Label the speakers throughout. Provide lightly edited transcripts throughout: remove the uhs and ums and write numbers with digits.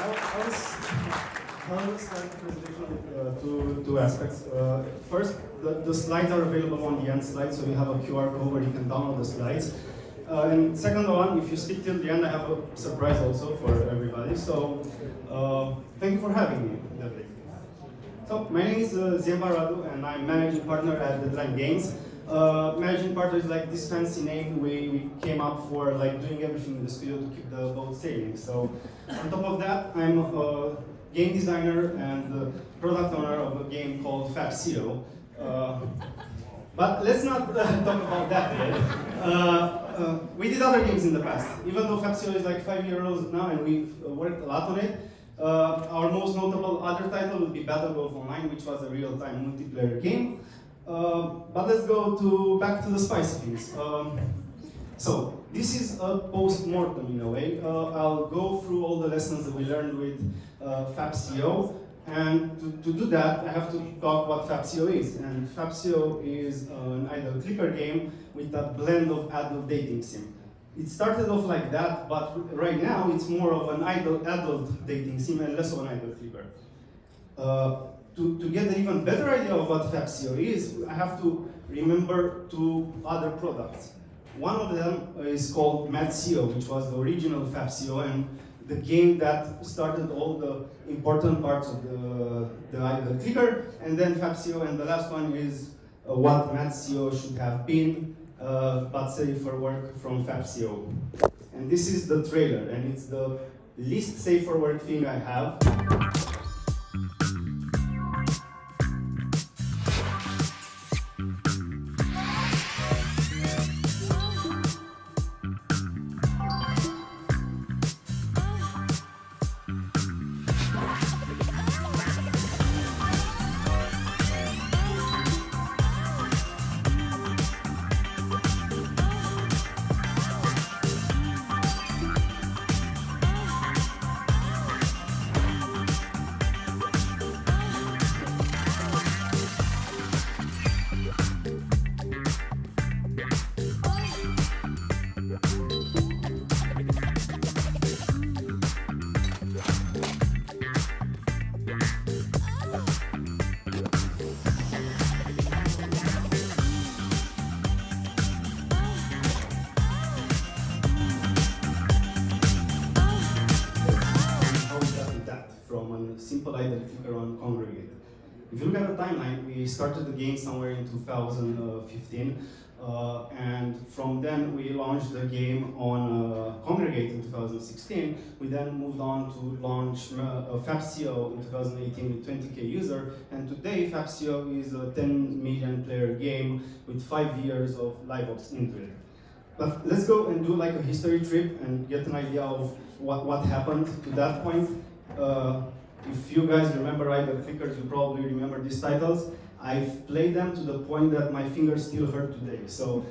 Speaker 1: I'll start the presentation with two aspects. First, the slides are available on the end slide, so you have a QR code where you can download the slides. And second one, if you stick till the end, I have a surprise also for everybody. So thank you for having me. So my name is Ziemba Radu, and I'm managing partner at Dev.Play Games. Managing partner is like this fancy name we came up for, like doing everything in the studio to keep the boat sailing. So on top of that, I'm a game designer and product owner of a game called FabZero. But let's not talk about that today. We did other games in the past. Even though FabZero is like 5 years old now and we've worked a lot on it, our most notable other title would be Battlefield Online, which was a real-time multiplayer game. But let's go back to the spicy things. So this is a post-mortem in a way. I'll go through all the lessons that we learned with FabZero. And to do that, I have to talk what FabZero is. And FabZero is an idle clicker game with a blend of adult dating sim. It started off like that, but right now it's more of an adult dating sim and less of an idle clicker. To get an even better idea of what FabZero is, I have to remember two other products. One of them is called MadZero, which was the original FabZero and the game that started all the important parts of the idle clicker. And then FabZero, and the last one is what MadZero should have been, but safe for work from FabZero. And this is the trailer, and it's the least safe for work thing I have. Simple idle clicker on Congregate. If you look at the timeline, we started the game somewhere in 2015, and from then we launched the game on Congregate in 2016. We then moved on to launch FabZero in 2018 with 20k user, and today FabZero is a 10 million player game with 5 years of live ops into it. But let's go and do like a history trip and get an idea of what happened to that point. If you guys remember idle clickers, you probably remember these titles. I've played them to the point that my fingers still hurt today. So,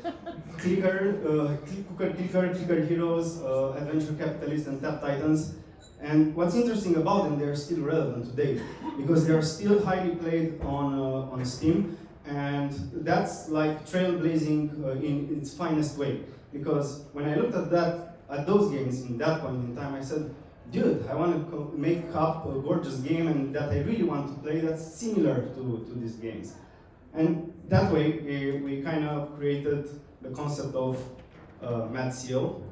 Speaker 1: Clicker, Clicker Heroes, Adventure Capitalist, and Tap Titans. And what's interesting about them, they're still relevant today because they're still highly played on Steam, and that's like trailblazing in its finest way. Because when I looked at those games in that point in time, I said, dude, I want to make up a gorgeous game and that I really want to play that's similar to these games. And that way, we kind of created the concept of MadZero.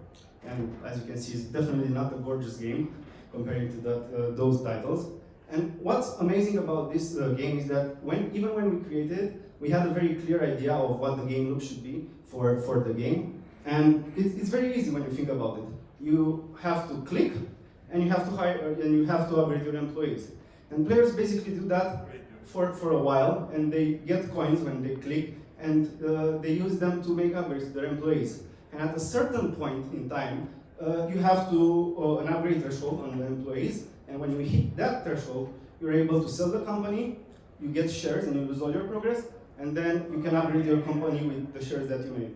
Speaker 1: And as you can see, it's definitely not a gorgeous game compared to those titles. And what's amazing about this game is that even when we created it, we had a very clear idea of what the game look should be for the game. And it's very easy when you think about it. You have to click, and you have to hire, and you have to upgrade your employees. And players basically do that for a while, and they get coins when they click, and they use them to make upgrades to their employees. And at a certain point in time, you have to an upgrade threshold on the employees, and when you hit that threshold, you're able to sell the company, you get shares, and you lose all your progress, and then you can upgrade your company with the shares that you made.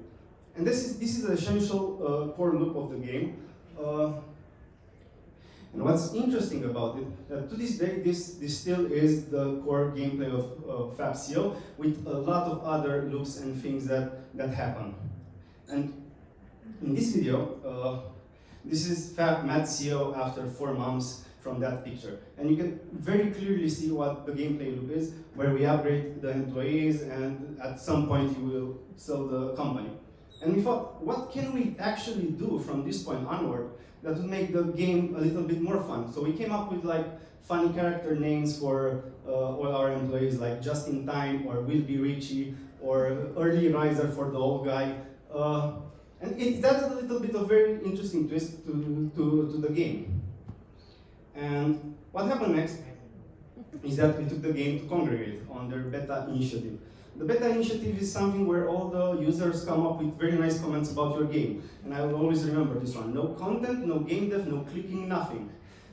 Speaker 1: And this is the essential core loop of the game. And what's interesting about it, that to this day, this still is the core gameplay of FabZero, with a lot of other loops and things that happen. And in this video, this is MadZero after 4 months from that picture. And you can very clearly see what the gameplay loop is, where we upgrade the employees, and at some point you will sell the company. And we thought, what can we actually do from this point onward that would make the game a little bit more fun? So we came up with like funny character names for all our employees, like Just in Time, or Will Be Richie, or Early Riser for the old guy. And it adds a little bit of very interesting twist to the game. And what happened next is that we took the game to Congregate on their beta initiative. The beta initiative is something where all the users come up with very nice comments about your game. And I will always remember this one. No content, no game dev, no clicking, nothing.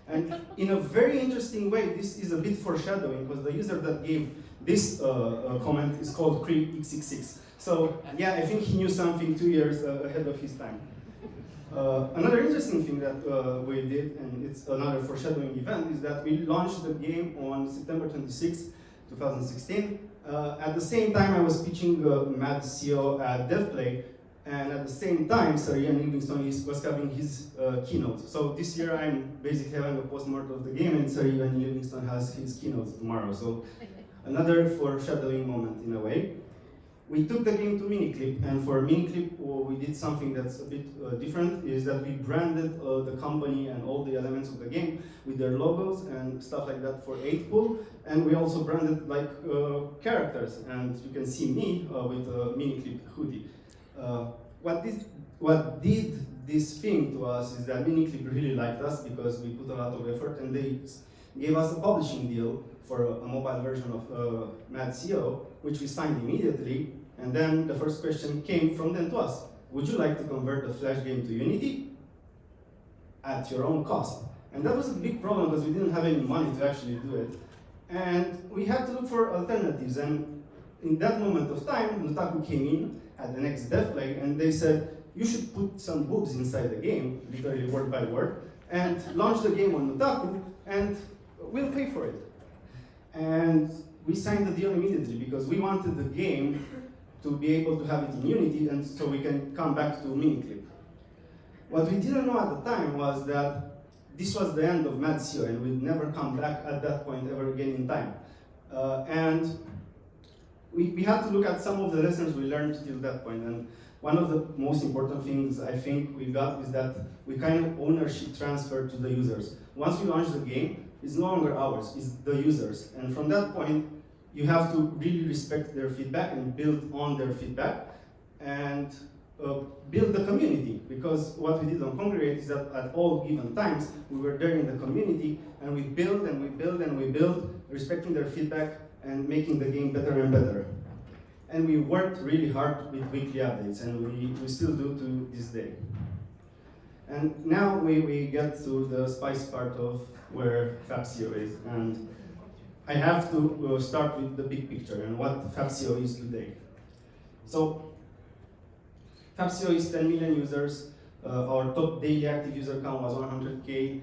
Speaker 1: And in a very interesting way, this is a bit foreshadowing, because the user that gave this comment is called CreepX66. So yeah, I think he knew something 2 years ahead of his time. Another interesting thing that we did, and it's another foreshadowing event, is that we launched the game on September 26, 2016. At the same time, I was pitching Mad CEO at Dev.Play, and at the same time, Sir Ian Livingstone was having his keynote. So this year, I'm basically having a postmortem of the game, and Sir Ian Livingstone has his keynote tomorrow. So another foreshadowing moment in a way. We took the game to Miniclip, and for Miniclip, we did something that's a bit different, is that we branded the company and all the elements of the game with their logos and stuff like that for 8-pool, and we also branded like characters, and you can see me with a Miniclip hoodie. What did this thing to us is that Miniclip really liked us because we put a lot of effort, and they gave us a publishing deal for a mobile version of Mad CEO, which we signed immediately. And then the first question came from them to us. Would you like to convert the Flash game to Unity at your own cost? And that was a big problem because we didn't have any money to actually do it. And we had to look for alternatives. And in that moment of time, Nutaku came in at the next Dev.Play, and they said, you should put some boobs inside the game, literally word by word, and launch the game on Nutaku, and we'll pay for it. And we signed the deal immediately because we wanted the game to be able to have it in Unity, and so we can come back to Miniclip. What we didn't know at the time was that this was the end of Mad CEO, and we'd never come back at that point ever again in time. And we had to look at some of the lessons we learned till that point. And one of the most important things I think we got is that we kind of ownership transfer to the users. Once we launch the game, it's no longer ours, it's the users. And from that point, you have to really respect their feedback and build on their feedback and build the community. Because what we did on Congregate is that at all given times, we were there in the community and we build and we build and we build, respecting their feedback and making the game better and better. And we worked really hard with weekly updates, and we still do to this day. And now we get to the spice part of where FabCO is. And I have to start with the big picture and what FabCO is today. So, FabCO is 10 million users. Our top daily active user count was 100K.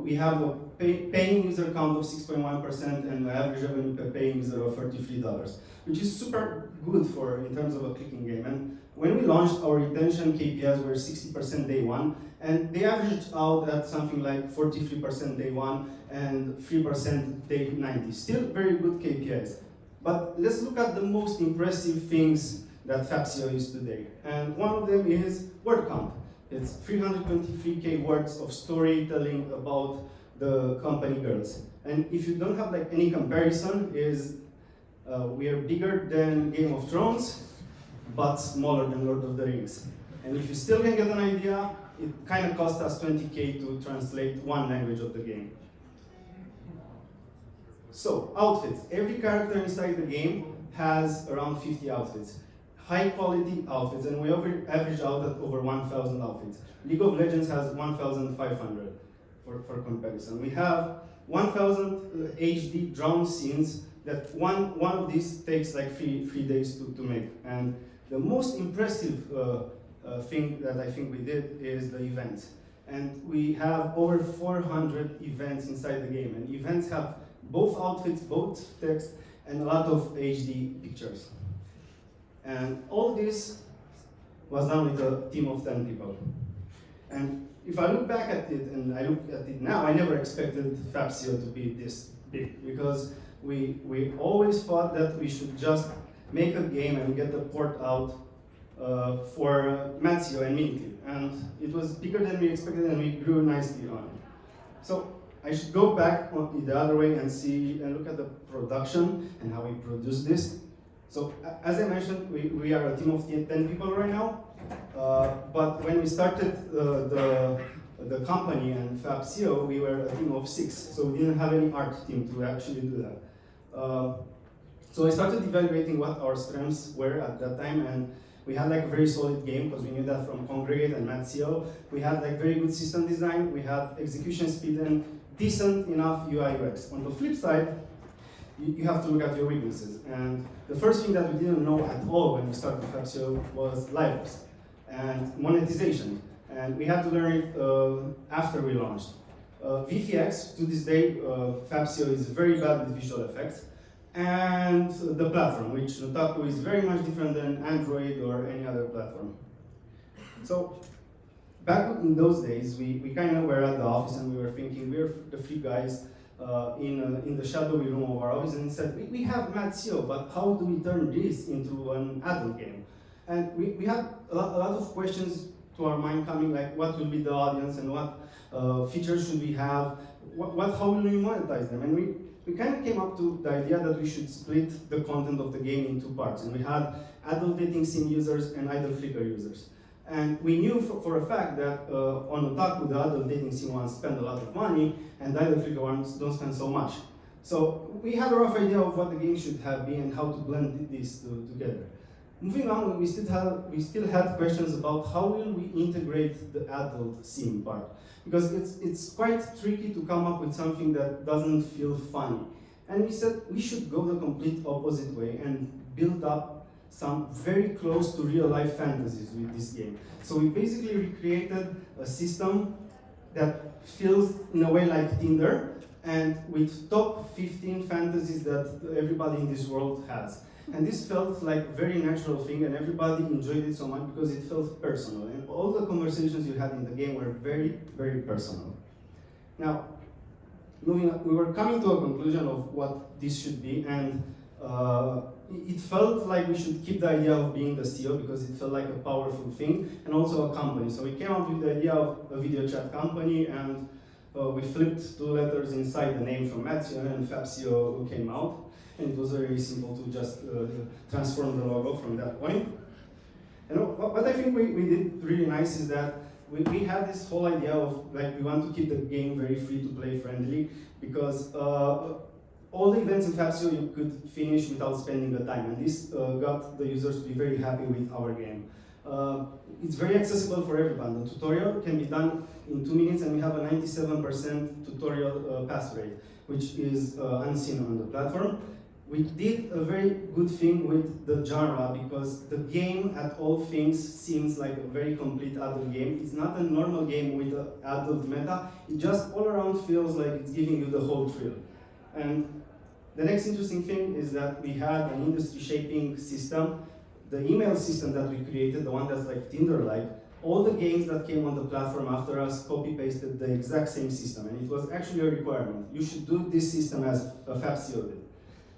Speaker 1: We have a paying user count of 6.1% and an average revenue per paying user of $33, which is super good in terms of a clicking game. And when we launched, our retention KPIs were 60% day one, and they averaged out at something like 43% day one and 3% day 90. Still very good KPIs. But let's look at the most impressive things that FabCO is today. And one of them is word count. It's 323K words of storytelling about the company girls. And if you don't have like any comparison, we are bigger than Game of Thrones, but smaller than Lord of the Rings. And if you still can get an idea, it kind of cost us 20K to translate one language of the game. So, outfits. Every character inside the game has around 50 outfits. High quality outfits, and we average out at over 1,000 outfits. League of Legends has 1,500 for comparison. We have 1,000 HD drone scenes that one of these takes like three days to make. And the most impressive thing that I think we did is the events. And we have over 400 events inside the game. And events have both outfits, both text, and a lot of HD pictures. And all this was done with a team of 10 people. And if I look back at it, and I look at it now, I never expected FabCO to be this big, because we always thought that we should just make a game and get the port out for Matio and Miniclip. And it was bigger than we expected, and we grew nicely on it. So I should go back on the other way and see and look at the production and how we produce this. So as I mentioned, we are a team of 10 people right now. But when we started the company and FabCO, we were a team of 6. So we didn't have any art team to actually do that. So I started evaluating what our strengths were at that time, and we had like a very solid game because we knew that from Congregate and Matio. We had like very good system design, we had execution speed and decent enough UI UX. On the flip side, you have to look at your weaknesses. And the first thing that we didn't know at all when we started FabCO was live ops and monetization. And we had to learn it after we launched. VFX, to this day, FabCO is very bad with visual effects. And the platform, which Otaku is very much different than Android or any other platform. So back in those days, we kind of were at the office and we were thinking, we're the 3 guys in the shadowy room of our office, and said, we have Matio, but how do we turn this into an adult game? And we had a lot of questions to our mind coming, like what will be the audience and what features should we have, how will we monetize them? And we kind of came up to the idea that we should split the content of the game in 2 parts. And we had adult dating sim users and idle flicker users. And we knew for a fact that on Otaku, the adult dating sim ones spend a lot of money, and the idle flicker ones don't spend so much. So we had a rough idea of what the game should have been and how to blend these together. Moving on, we still had questions about how will we integrate the adult sim part. Because it's quite tricky to come up with something that doesn't feel funny. And we said we should go the complete opposite way and build up some very close to real life fantasies with this game. So we basically recreated a system that feels in a way like Tinder, and with top 15 fantasies that everybody in this world has. And this felt like a very natural thing, and everybody enjoyed it so much because it felt personal. And all the conversations you had in the game were very, very personal. Now, moving on, we were coming to a conclusion of what this should be, and it felt like we should keep the idea of being the CEO because it felt like a powerful thing, and also a company. So we came up with the idea of a video chat company, and we flipped 2 letters inside the name from Matio, and FabCO came out. And it was very simple to just transform the logo from that point. And what I think we did really nice is that we had this whole idea of, like, we want to keep the game very free to play friendly, because all the events in FabCO you could finish without spending the time, and this got the users to be very happy with our game. It's very accessible for everyone. The tutorial can be done in 2 minutes, and we have a 97% tutorial pass rate, which is unseen on the platform. We did a very good thing with the genre, because the game at all things seems like a very complete adult game. It's not a normal game with an adult meta. It just all around feels like it's giving you the whole thrill. And the next interesting thing is that we had an industry-shaping system. The email system that we created, the one that's like Tinder-like, all the games that came on the platform after us copy-pasted the exact same system, and it was actually a requirement. You should do this system as a FabCO did.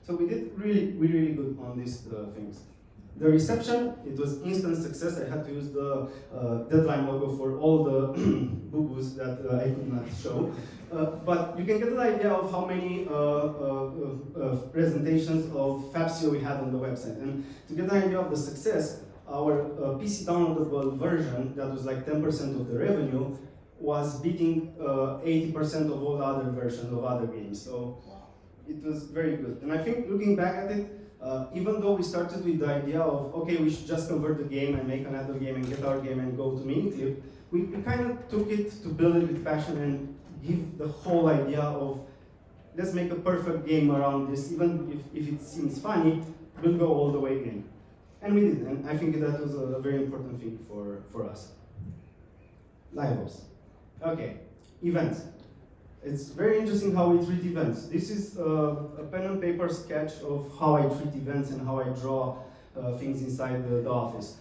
Speaker 1: So we did really good on these things. The reception, it was instant success. I had to use the deadline logo for all the boo-boos that I could not show. But you can get an idea of how many presentations of FabCO we had on the website. And to get an idea of the success, our PC downloadable version, that was like 10% of the revenue, was beating 80% of all the other versions of other games. So it was very good. And I think looking back at it, even though we started with the idea of, okay, we should just convert the game and make another game and get our game and go to Miniclip, we kind of took it to build it with passion and give the whole idea of, let's make a perfect game around this. Even if it seems funny, we'll go all the way in. And we did, and I think that was a very important thing for us. Live ops. Okay, events. It's very interesting how we treat events. This is a pen and paper sketch of how I treat events and how I draw things inside the office.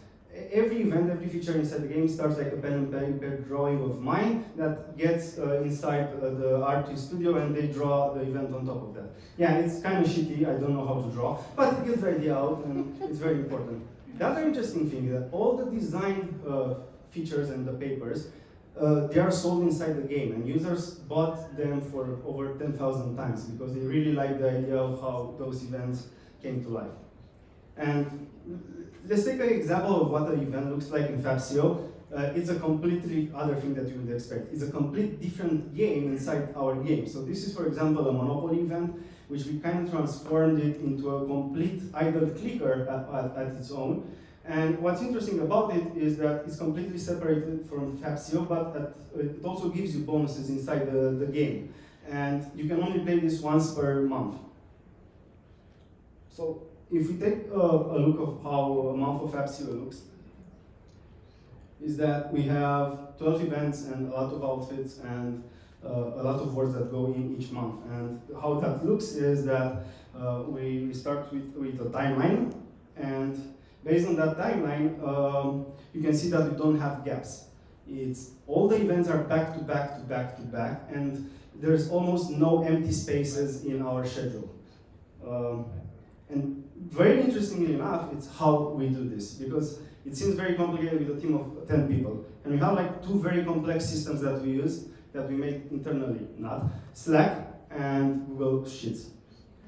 Speaker 1: every event, every feature inside the game starts like a pen and paper drawing of mine that gets inside the artist studio, and they draw the event on top of that. Yeah, it's kind of shitty, I don't know how to draw, but it gets the idea out, and it's very important. The other interesting thing is that all the design features and the papers, they are sold inside the game, and users bought them for over 10,000 times because they really like the idea of how those events came to life. And let's take an example of what an event looks like in FabCO. It's a completely other thing that you would expect. It's a complete different game inside our game. So this is, for example, a Monopoly event, which we kind of transformed it into a complete idle clicker at its own. And what's interesting about it is that it's completely separated from FabCO, but it also gives you bonuses inside the game. And you can only play this once per month. So if we take a look of how a month of FabCO looks, is that we have 12 events and a lot of outfits and a lot of words that go in each month. And how that looks is that we start with a timeline, and based on that timeline, you can see that we don't have gaps. It's all the events are back to back to back to back, and there's almost no empty spaces in our schedule. And very interestingly enough, it's how we do this, because it seems very complicated with a team of 10 people. And we have like two very complex systems that we use, that we make internally, not Slack and Google Sheets.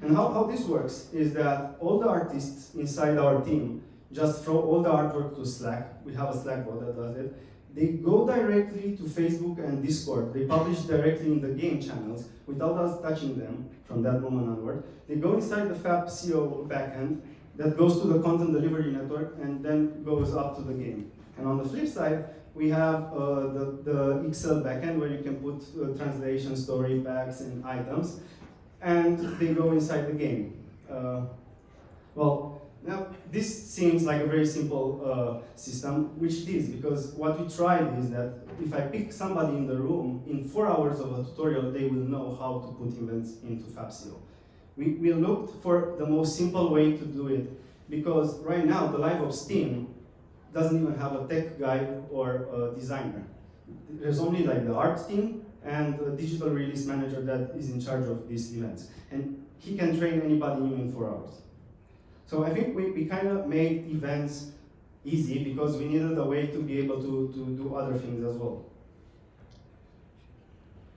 Speaker 1: And how this works is that all the artists inside our team just throw all the artwork to Slack. We have a Slack bot that does it. They go directly to Facebook and Discord. They publish directly in the game channels without us touching them from that moment onward. They go inside the FabCO backend that goes to the content delivery network and then goes up to the game. And on the flip side, we have the Excel backend where you can put translation, story packs, and items, and they go inside the game. Well, now this seems like a very simple system, which it is, because what we tried is that if I pick somebody in the room, in 4 hours of a tutorial, they will know how to put events into FabCO. We looked for the most simple way to do it, because right now the LiveOps team doesn't even have a tech guy or a designer. There's only like the art team and a digital release manager that is in charge of these events. And he can train anybody new in 4 hours. So I think we kind of made events easy because we needed a way to be able to do other things as well.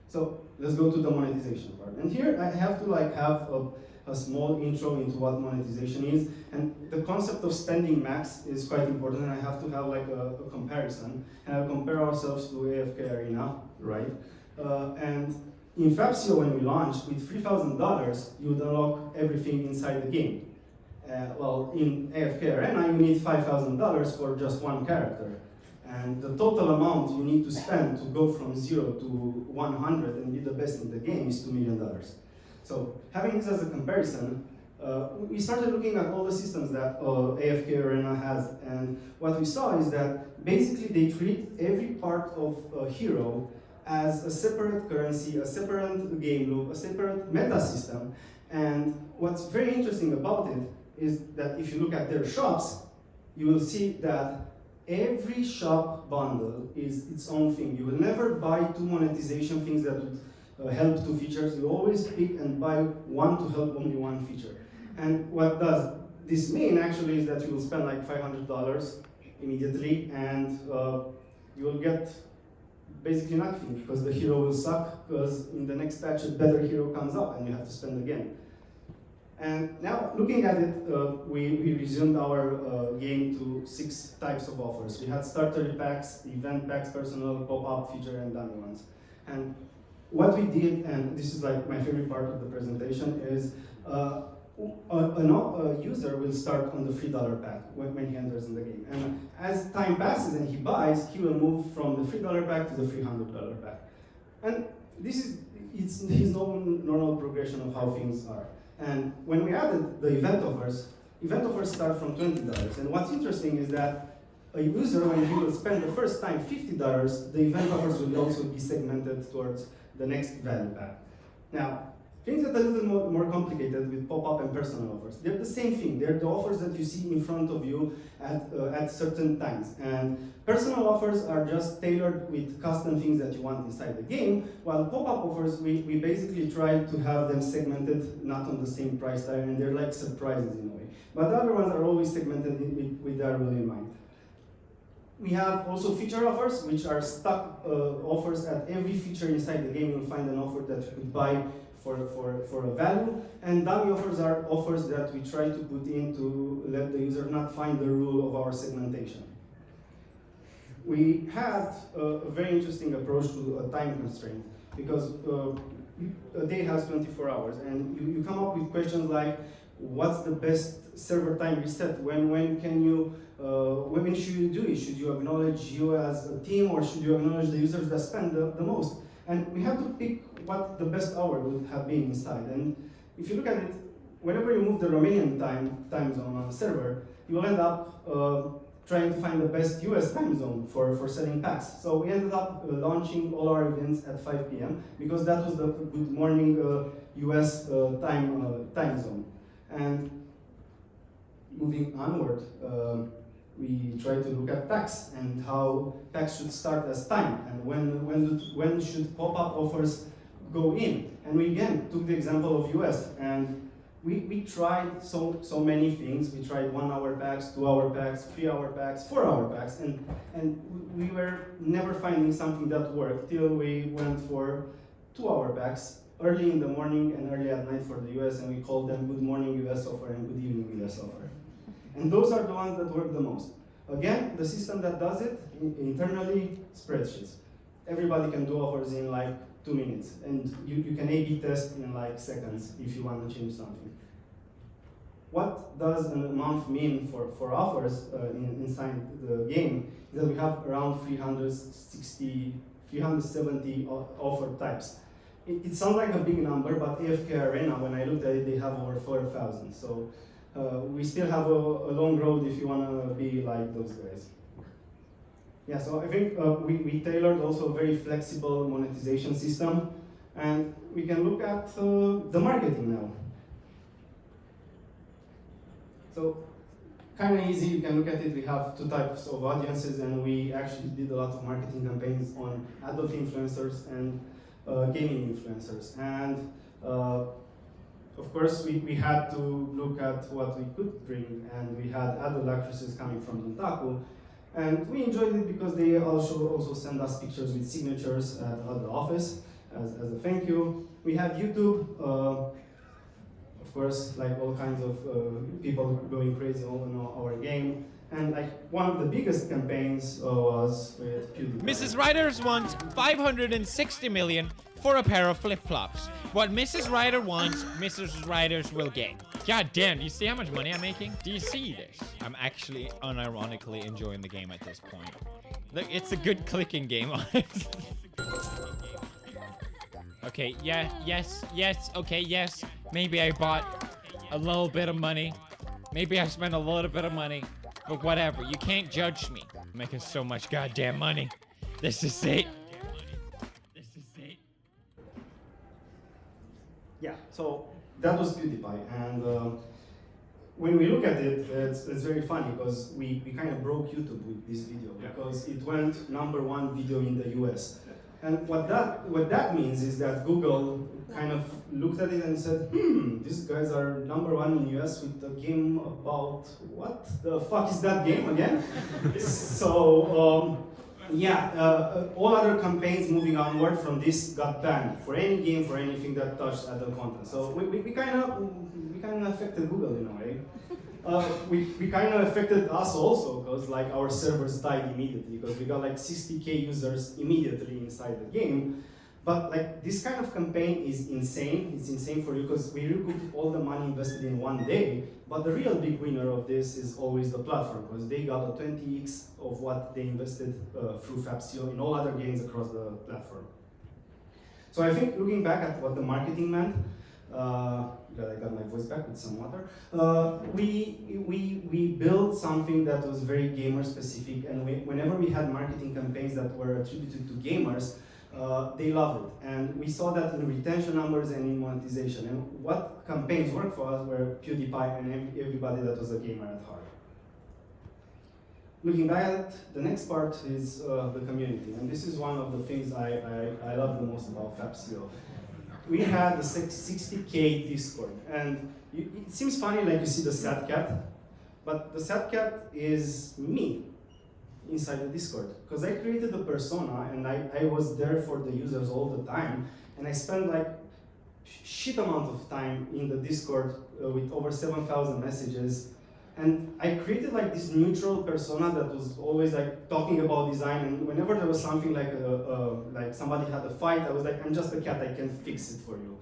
Speaker 1: So let's go to the monetization part. And here I have to like have a small intro into what monetization is. And the concept of spending max is quite important, and I have to have like a comparison. And I'll compare ourselves to AFK Arena, right? And in FabCO, when we launched, with $3,000, you would unlock everything inside the game. Well, in AFK Arena, you need $5,000 for just one character. And the total amount you need to spend to go from 0 to 100 and be the best in the game is $2 million. So having this as a comparison, we started looking at all the systems that AFK Arena has, and what we saw is that basically they treat every part of a hero as a separate currency, a separate game loop, a separate meta system. And what's very interesting about it is that if you look at their shops, you will see that every shop bundle is its own thing. You will never buy two monetization things that would help two features. You always pick and buy one to help only one feature. And what does this mean actually is that you will spend like $500 immediately, and you will get basically nothing because the hero will suck, because in the next patch a better hero comes up and you have to spend again. And now, looking at it, we resumed our game to 6 types of offers. We had starter packs, event packs, personal, pop-up, feature, and dummy ones. And what we did, and this is like my favorite part of the presentation, is a user will start on the $3 pack when he enters in the game. And as time passes and he buys, he will move from the $3 pack to the $300 pack. And this is his normal progression of how things are. And when we added the event offers start from $20. And what's interesting is that a user, when he will spend the first time $50, the event offers will also be segmented towards the next value pack. Now, Things that are a little more complicated with pop-up and personal offers. They're the same thing. They're the offers that you see in front of you at certain times. And personal offers are just tailored with custom things that you want inside the game, while pop-up offers, we basically try to have them segmented, not on the same price tag, and they're like surprises in a way. But the other ones are always segmented with that rule in mind. We have also feature offers, which are stuck offers. At every feature inside the game, you'll find an offer that you could buy for a value, and dummy offers are offers that we try to put in to let the user not find the rule of our segmentation. We had a very interesting approach to a time constraint, because a day has 24 hours, and you come up with questions like, what's the best server time reset? When can you, when should you do it? Should you acknowledge you as a team, or should you acknowledge the users that spend the most? And we have to pick what the best hour would have been inside. And if you look at it, whenever you move the Romanian time zone on a server, you will end up trying to find the best US time zone for setting packs. So we ended up launching all our events at 5 p.m. because that was the good morning US time zone. And moving onward, we try to look at packs and how packs should start as time, and when should pop-up offers go in. And we again took the example of US, and we tried so many things. We tried 1 hour packs, 2 hour packs, 3 hour packs, 4 hour packs, and we were never finding something that worked till we went for 2 hour packs early in the morning and early at night for the US, and we called them Good Morning US offer and Good Evening US offer. And those are the ones that work the most. Again, the system that does it, internally, spreadsheets. Everybody can do offers in like 2 minutes, and you can A/B test in like seconds if you want to change something. What does a month mean for offers inside the game is that we have around 370 offer types. It sounds like a big number, but AFK Arena, when I looked at it, they have over 4,000. So we still have a long road if you want to be like those guys. Yeah, so I think we tailored also a very flexible monetization system, and we can look at the marketing now. So kind of easy, you can look at it. We have 2 types of audiences, and we actually did a lot of marketing campaigns on adult influencers and gaming influencers. And of course, we had to look at what we could bring, and we had adult actresses coming from Dontaku, and we enjoyed it because they also send us pictures with signatures at the office as a thank you. We had YouTube, of course, like all kinds of people going crazy on our game. And like one of the biggest campaigns was with PewDiePie.
Speaker 2: Mrs. Riders wants 560 million for a pair of flip-flops. What Mrs. Ryder wants, Mrs. Riders will get. God damn, do you see how much money I'm making? Do you see this? I'm actually unironically enjoying the game at this point. Look, it's a good clicking game. Okay, yeah, yes, okay, yes. Maybe I bought a little bit of money. Maybe I spent a little bit of money. But whatever, you can't judge me. I'm making so much goddamn money. This is it.
Speaker 1: Yeah, so that was PewDiePie, and when we look at it, it's very funny because we kind of broke YouTube with this video because it went #1 video in the US. And what that means is that Google kind of looked at it and said, these guys are #1 in US with a game about, what the fuck is that game again? So, all other campaigns moving onward from this got banned for any game, for anything that touched adult content. So we kind of affected Google in a way. We kind of affected us also because like our servers died immediately because we got like 60K users immediately inside the game. But like this kind of campaign is insane. It's insane for you because we recouped all the money invested in 1 day. But the real big winner of this is always the platform because they got a 20x of what they invested through Fabsio in all other games across the platform. So I think looking back at what the marketing meant, I got my voice back with some water. We built something that was very gamer specific, and whenever we had marketing campaigns that were attributed to gamers, they loved it. And we saw that in retention numbers and in monetization. And what campaigns worked for us were PewDiePie and everybody that was a gamer at heart. Looking back at it, the next part is the community. And this is one of the things I love the most about FabCO. We had the 60K Discord. And it seems funny, like you see the sad cat, but the sad cat is me inside the Discord. Because I created a persona and I was there for the users all the time. And I spent like shit amount of time in the Discord with over 7,000 messages. And I created like this neutral persona that was always like talking about design, and whenever there was something like somebody had a fight, I was like, I'm just a cat, I can fix it for you.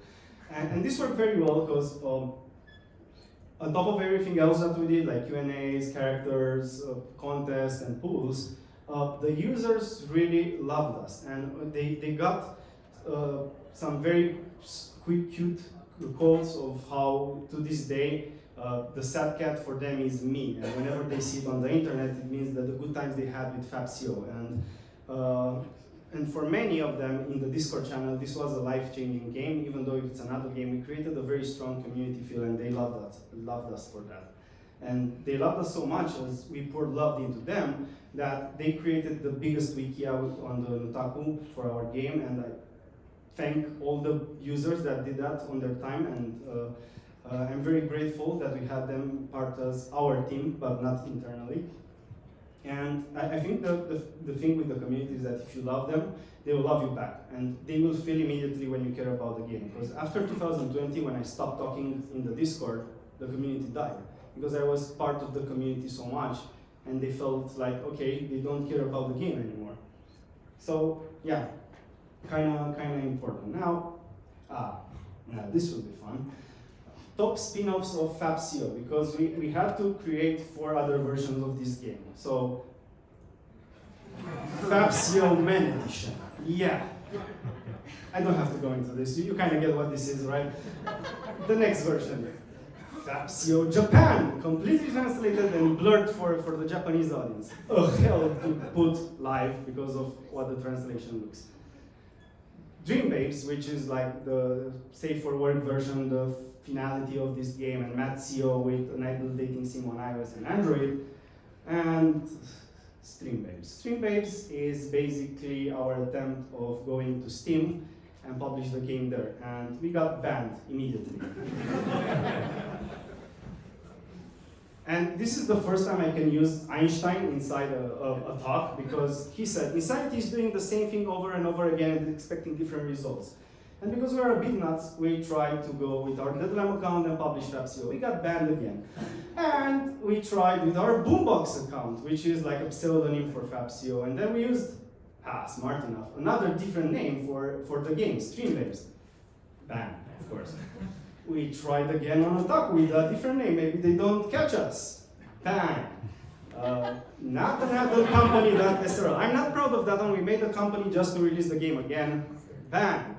Speaker 1: And this worked very well because on top of everything else that we did, like Q&As, characters, contests, and pools, the users really loved us, and they got some very cute quotes of how to this day the sad cat for them is me, and whenever they see it on the internet, it means that the good times they had with FabCO. And for many of them in the Discord channel, this was a life-changing game. Even though it's another game, we created a very strong community feel, and they loved us for that. And they loved us so much as we poured love into them that they created the biggest wiki on the Nutaku for our game, and I thank all the users that did that on their time, and I'm very grateful that we had them part as our team, but not internally. And I think the thing with the community is that if you love them, they will love you back. And they will feel immediately when you care about the game. Because after 2020, when I stopped talking in the Discord, the community died. Because I was part of the community so much, and they felt like, okay, they don't care about the game anymore. So yeah, kinda important. Now this will be fun. Top spin-offs of FabCO, because we had to create 4 other versions of this game. So, FabCO Man Edition, yeah. I don't have to go into this, you kind of get what this is, right? The next version, FabCO Japan, completely translated and blurred for the Japanese audience. Oh, hell to put live because of what the translation looks. Dream Babes, which is like the safe for work version, the finality of this game, and MadCO with an idle dating sim on iOS and Android, and Stream Babes. Stream Babes is basically our attempt of going to Steam and publish the game there, and we got banned immediately. And this is the first time I can use Einstein inside a talk, because he said, Insanity is doing the same thing over and over again and expecting different results. And because we are a bit nuts, we tried to go with our Dev.Play account and publish FabCO. We got banned again. And we tried with our Boombox account, which is like a pseudonym for FabCO. And then we used, smart enough, another different name for the game, Stream Babes. Banned, of course. We tried again on Otaku with a different name. Maybe they don't catch us. Bang. Not another company that SRL. I'm not proud of that one. We made a company just to release the game again. Bang.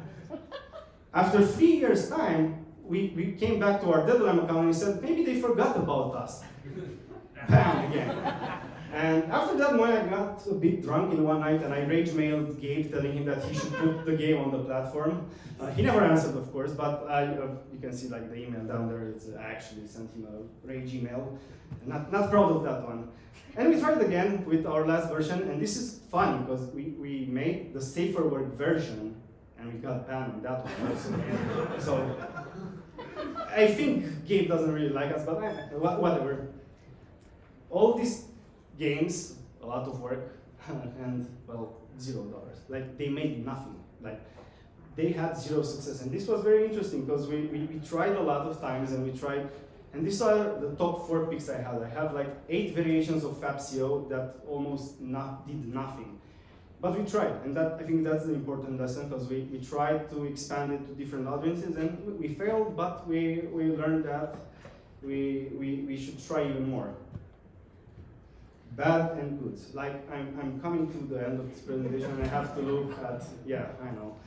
Speaker 1: After 3 years' time, we came back to our Dev.Play account and we said, maybe they forgot about us. Bang again. And after that one, I got a bit drunk in one night and I rage-mailed Gabe telling him that he should put the game on the platform. He never answered, of course, but you can see like the email down there. It's actually sent him a rage email. Not proud of that one. And we tried again with our last version, and this is funny because we made the safer word version and we got banned on that one also. So I think Gabe doesn't really like us, but whatever. All these games, a lot of work, and well, $0. Like they made nothing. Like they had zero success, and this was very interesting because we tried a lot of times, and we tried, and these are the top 4 picks I had. I have like 8 variations of FabCO that almost did nothing. But we tried, and I think that's the important lesson, because we tried to expand it to different audiences, and we failed, but we learned that we should try even more. Bad and good. Like, I'm coming to the end of this presentation, and I have to look at, yeah, I know.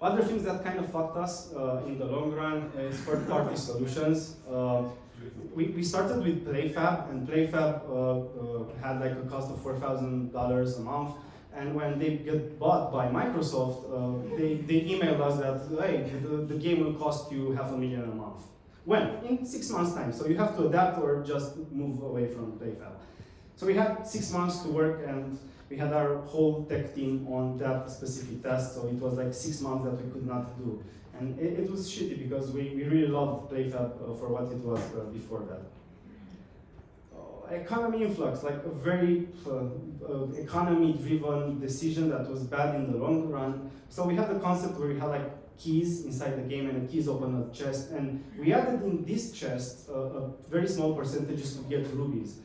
Speaker 1: Other things that kind of fucked us in the long run is third-party solutions. We started with PlayFab, and PlayFab had like a cost of $4,000 a month, And when they get bought by Microsoft, they emailed us that, hey, the game will cost you $500,000 a month. When? In 6 months' time. So you have to adapt or just move away from PlayFab. So we had 6 months to work, and we had our whole tech team on that specific task. So it was like 6 months that we could not do. And it was shitty because we really loved PlayFab for what it was before that. Economy influx, like a very economy-driven decision that was bad in the long run. So we had the concept where we had like keys inside the game, and the keys open a chest, and we added in this chest a very small percentages to get rubies.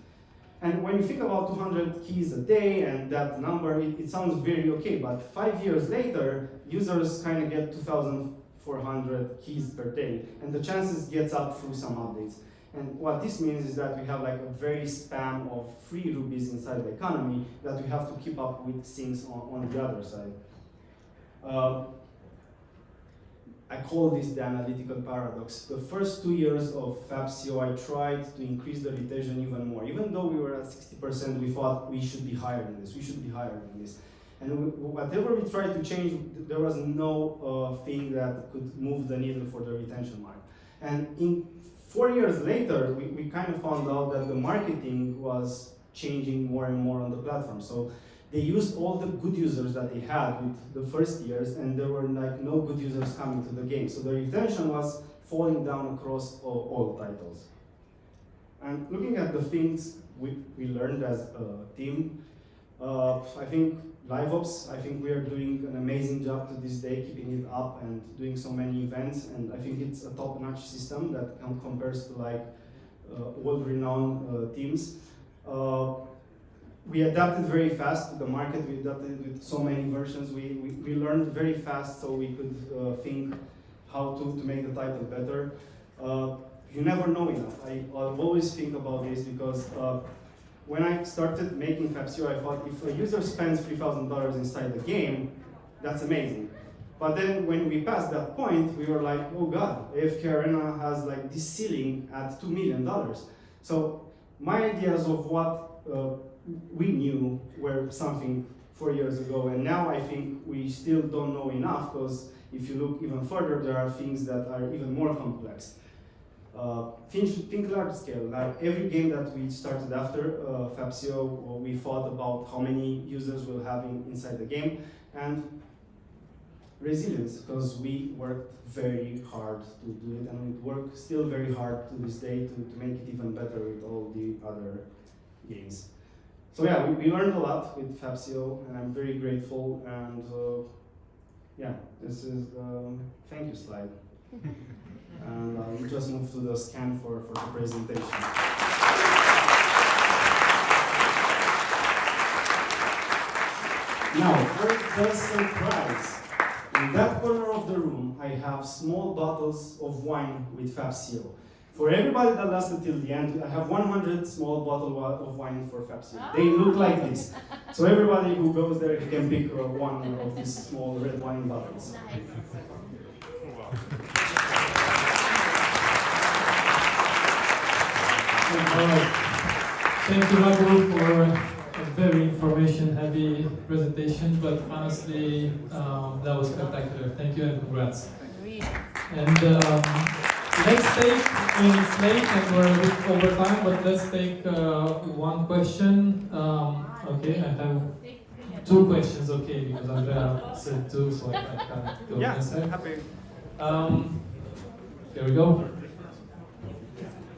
Speaker 1: And when you think about 200 keys a day and that number, it sounds very okay, but 5 years later, users kind of get 2,400 keys per day, and the chances gets up through some updates. And what this means is that we have like a very spam of free rubies inside the economy that we have to keep up with things on the other side. I call this the analytical paradox. The first 2 years of FabCO, I tried to increase the retention even more. Even though we were at 60%, we thought we should be higher than this, we should be higher than this. And whatever we tried to change, there was no thing that could move the needle for the retention mark. And in 4 years later, we kind of found out that the marketing was changing more and more on the platform. So they used all the good users that they had with the first years, and there were like no good users coming to the game. So the retention was falling down across all titles. And looking at the things we learned as a team, I think LiveOps, I think we are doing an amazing job to this day, keeping it up and doing so many events, and I think it's a top-notch system that compares to like world-renowned teams. We adapted very fast to the market. We adapted with so many versions. We learned very fast, so we could think how to make the title better. You never know enough. I always think about this because when I started making FabCO, I thought if a user spends $3,000 inside the game, that's amazing. But then when we passed that point, we were like, oh God, AFK Arena has like this ceiling at $2 million. So my ideas of what we knew were something 4 years ago, and now I think we still don't know enough, because if you look even further, there are things that are even more complex. Think large scale. Like every game that we started after FabCO, we thought about how many users we'll have inside the game, and resilience, because we worked very hard to do it, and we work still very hard to this day to make it even better with all the other games. So yeah, we learned a lot with FabCO, and I'm very grateful, and yeah, this is the thank you slide. And we'll just move to the scan for the presentation. Now, for the surprise, in that corner of the room, I have small bottles of wine with FabCO. For everybody that lasted till the end, I have 100 small bottles of wine for FabCO. Oh. They look like this. So everybody who goes there, you can pick one of these small red wine bottles. Nice.
Speaker 3: Thank you, Radu, for a very information-heavy presentation, but honestly, that was spectacular. Thank you and congrats. And let's take, I mean, it's late and we're a bit over time, but let's take one question. Okay, I have 2 questions, okay, because Andrea said 2, so I can't go inside.
Speaker 1: Happy.
Speaker 3: Here we go.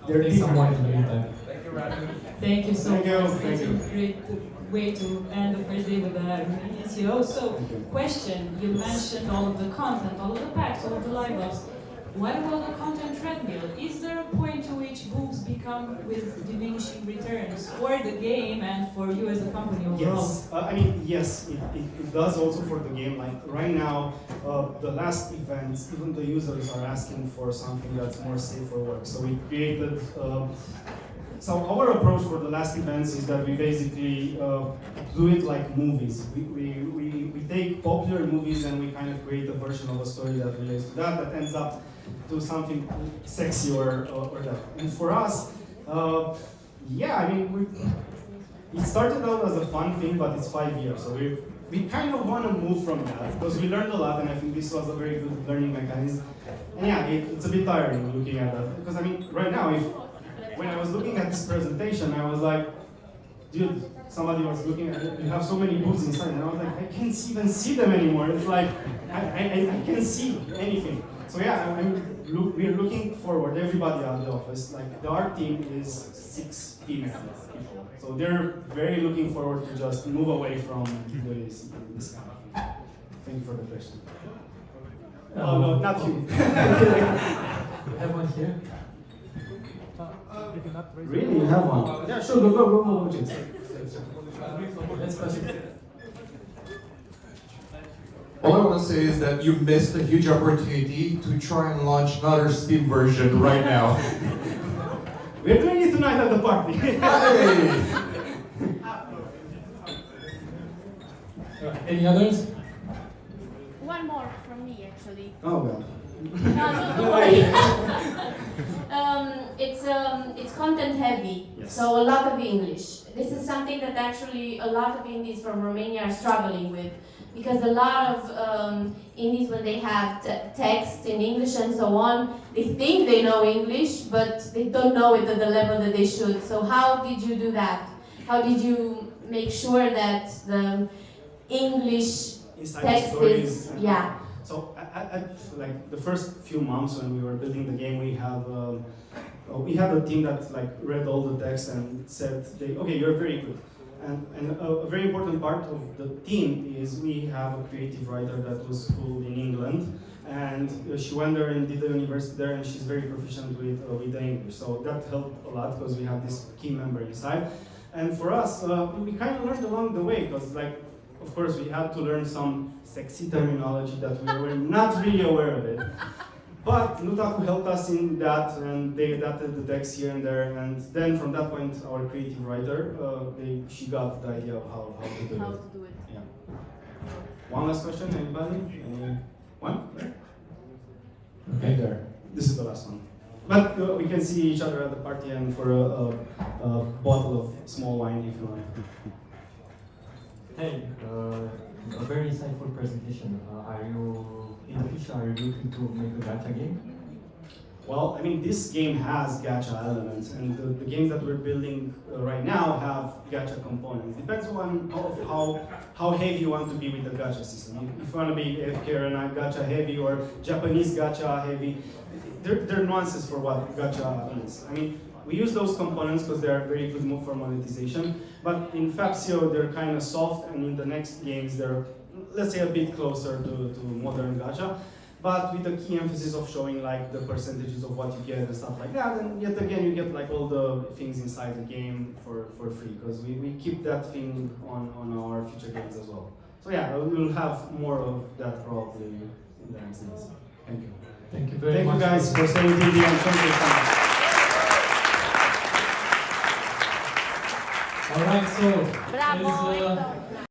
Speaker 3: I'll take some wine in the meantime.
Speaker 4: Thank you, Radu.
Speaker 5: Thank you so much.
Speaker 1: Thank
Speaker 5: It's
Speaker 1: you.
Speaker 5: a great way to end the first day with the SEO. So, question, you mentioned all of the content, all of the packs, all of the live ops. What about the content treadmill? Is there a point to which books become with diminishing returns for the game and for you as a company overall?
Speaker 1: Yes, I mean, yes, it does also for the game. Like right now, the last events, even the users are asking for something that's more safe for work. So we created, so our approach for the last events is that we basically do it like movies. We take popular movies and we kind of create a version of a story that relates to that ends up to something sexy or that. And for us, yeah, I mean, it started out as a fun thing, but it's 5 years. So we kind of want to move from that because we learned a lot, and I think this was a very good learning mechanism. And yeah, it's a bit tiring looking at that because I mean, right now, when I was looking at this presentation, I was like, dude, somebody was looking at it, you have so many books inside, and I was like, I can't even see them anymore. It's like, I can't see anything. So yeah, we're looking forward, everybody at the office, like the art team is 6 female people. So they're very looking forward to just move away from this kind of thing. Thank you for the question. Oh no, not you.
Speaker 3: Have one here.
Speaker 1: Really, you have one? Yeah, sure, go.
Speaker 3: Let's pass it.
Speaker 4: All I want to say is that you missed a huge opportunity to try and launch another Steam version right now.
Speaker 1: We're doing it tonight at the party.
Speaker 4: Hey!
Speaker 3: Any others?
Speaker 6: One more from me, actually.
Speaker 1: Oh well.
Speaker 6: No, don't worry. It's content heavy,
Speaker 1: Yes.
Speaker 6: so a lot of English. This is something that actually a lot of indies from Romania are struggling with, because a lot of indies, when they have text in English and so on, they think they know English, but they don't know it at the level that they should. So how did you do that? How did you make sure that the English
Speaker 1: Inside
Speaker 6: text
Speaker 1: stories.
Speaker 6: is, yeah.
Speaker 1: So at like the first few months when we were building the game, we had a team that like read all the text and said, okay, you're very good. And a very important part of the team is we have a creative writer that was schooled in England, and she went there and did the university there, and she's very proficient with the English. So that helped a lot because we had this key member inside. And for us, we kind of learned along the way because, like, of course, we had to learn some sexy terminology that we were not really aware of it. But Nutaku helped us in that, and they adapted the text here and there. And then from that point, our creative writer, she got the idea of how to do
Speaker 6: How
Speaker 1: it.
Speaker 6: to do it.
Speaker 1: Yeah. One last question, anybody? One? There? Okay, there. This is the last one. But we can see each other at the party and for a bottle of small wine if you want.
Speaker 7: Hey, a very insightful presentation. Are you looking to make a gacha game?
Speaker 1: Well, I mean, this game has gacha elements, and the games that we're building right now have gacha components. Depends on how heavy you want to be with the gacha system. If you want to be FK or not gacha heavy or Japanese gacha heavy, there are nuances for what gacha is. I mean, we use those components because they are a very good move for monetization, but in Fapsio they're kind of soft, and in the next games they're, let's say, a bit closer to modern gacha, but with the key emphasis of showing like the percentages of what you get and stuff like that, and yet again you get like all the things inside the game for free, because we keep that thing on our future games as well. So yeah, we'll have more of that probably in the next days. Thank you.
Speaker 3: Thank you very much.
Speaker 1: Thank you guys for staying till the end. Thank you so much.
Speaker 3: All right, so
Speaker 6: Bravo,
Speaker 3: is,
Speaker 6: Hector.